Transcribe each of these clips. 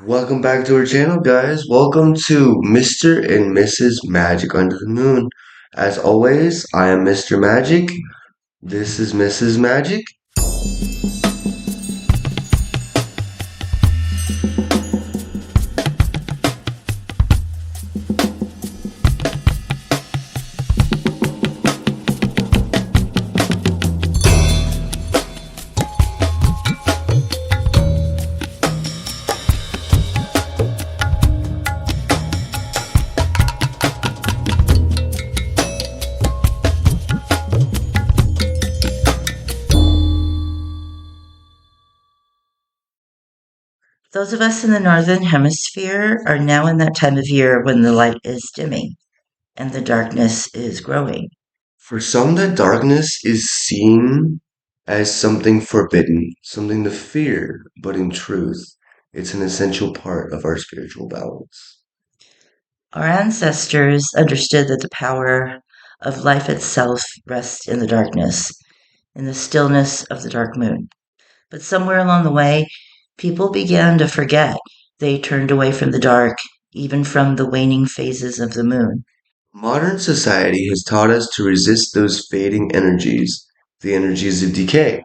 Welcome back to our channel, guys. Welcome to Mr. and Mrs. Magic Under the Moon. As always, I am Mr. Magic. This is Mrs. Magic. Those of us in the Northern Hemisphere are now in that time of year when the light is dimming and the darkness is growing. For some, that darkness is seen as something forbidden, something to fear, but in truth, it's an essential part of our spiritual balance. Our ancestors understood that the power of life itself rests in the darkness, in the stillness of the dark moon. But somewhere along the way, people began to forget. They turned away from the dark, even from the waning phases of the moon. Modern society has taught us to resist those fading energies, the energies of decay,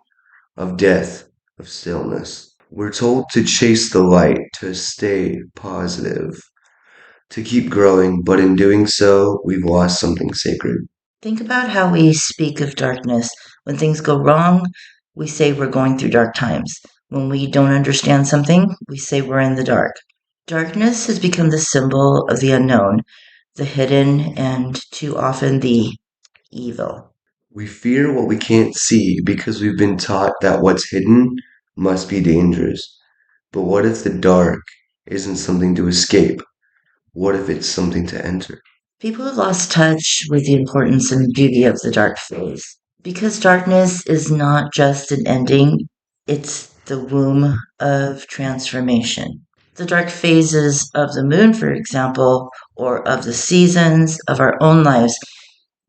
of death, of stillness. We're told to chase the light, to stay positive, to keep growing, but in doing so, we've lost something sacred. Think about how we speak of darkness. When things go wrong, we say we're going through dark times. When we don't understand something, we say we're in the dark. Darkness has become the symbol of the unknown, the hidden, and too often the evil. We fear what we can't see because we've been taught that what's hidden must be dangerous. But what if the dark isn't something to escape? What if it's something to enter? People have lost touch with the importance and beauty of the dark phase. Because darkness is not just an ending, it's the womb of transformation. The dark phases of the moon, for example, or of the seasons of our own lives,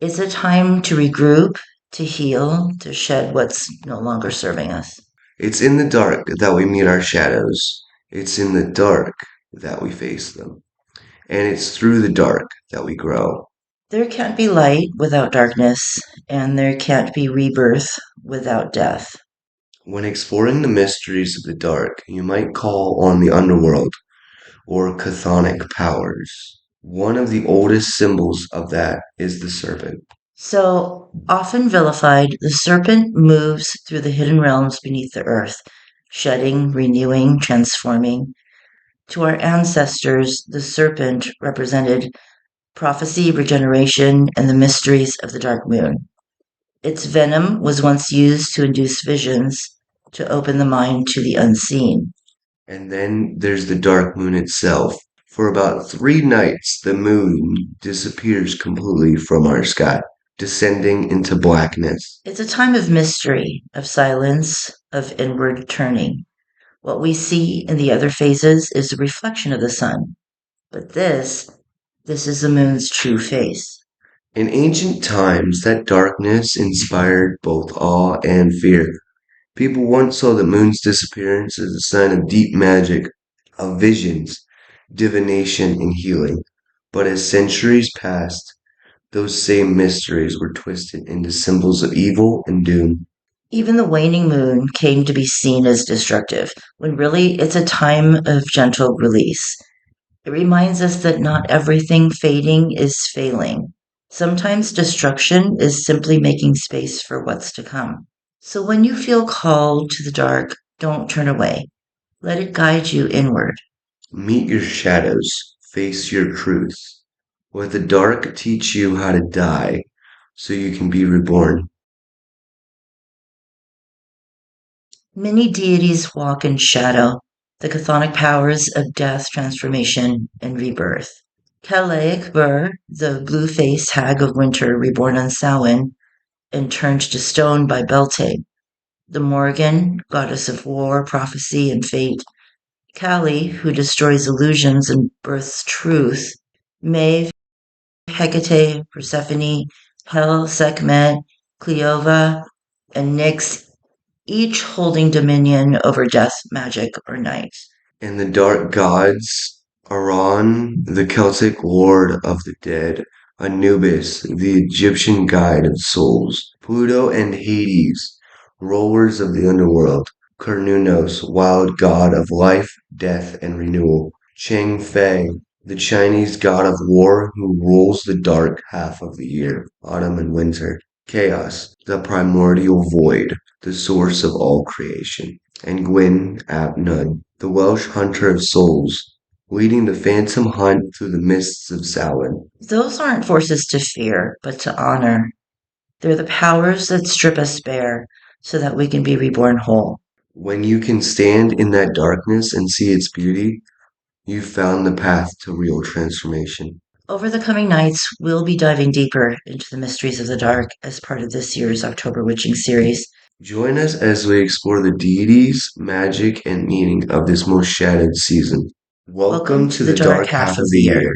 is a time to regroup, to heal, to shed what's no longer serving us. It's in the dark that we meet our shadows. It's in the dark that we face them. And it's through the dark that we grow. There can't be light without darkness, and there can't be rebirth without death. When exploring the mysteries of the dark, you might call on the underworld or chthonic powers. One of the oldest symbols of that is the serpent. So, often vilified, the serpent moves through the hidden realms beneath the earth, shedding, renewing, transforming. To our ancestors, the serpent represented prophecy, regeneration, and the mysteries of the dark moon. Its venom was once used to induce visions, to open the mind to the unseen. And then there's the dark moon itself. For about 3 nights, the moon disappears completely from our sky, descending into blackness. It's a time of mystery, of silence, of inward turning. What we see in the other phases is a reflection of the sun. But this is the moon's true face. In ancient times, that darkness inspired both awe and fear. People once saw the moon's disappearance as a sign of deep magic, of visions, divination, and healing. But as centuries passed, those same mysteries were twisted into symbols of evil and doom. Even the waning moon came to be seen as destructive, when really it's a time of gentle release. It reminds us that not everything fading is failing. Sometimes destruction is simply making space for what's to come. So when you feel called to the dark, don't turn away. Let it guide you inward. Meet your shadows, face your truth. Let the dark teach you how to die so you can be reborn. Many deities walk in shadow, the chthonic powers of death, transformation, and rebirth. Cailleach the blue-faced hag of winter reborn on Samhain and turned to stone by Beltane. The Morrigan, goddess of war, prophecy, and fate. Kali, who destroys illusions and births truth. Maeve, Hecate, Persephone, Hel, Sekhmet, Cleova, and Nyx, each holding dominion over death, magic, or night. And the dark gods, Aran, the Celtic lord of the dead, Anubis, the Egyptian guide of souls, Pluto and Hades, rulers of the underworld, Cernunnos, wild god of life, death, and renewal, Chang Fei, the Chinese god of war who rules the dark half of the year, autumn and winter, Chaos, the primordial void, the source of all creation, and Gwyn ap Nudd, the Welsh hunter of souls, leading the phantom hunt through the mists of Samhain. Those aren't forces to fear, but to honor. They're the powers that strip us bare so that we can be reborn whole. When you can stand in that darkness and see its beauty, you've found the path to real transformation. Over the coming nights, we'll be diving deeper into the mysteries of the dark as part of this year's October Witching series. Join us as we explore the deities, magic, and meaning of this most shadowed season. Welcome to The the dark dark half half of of the the year. year.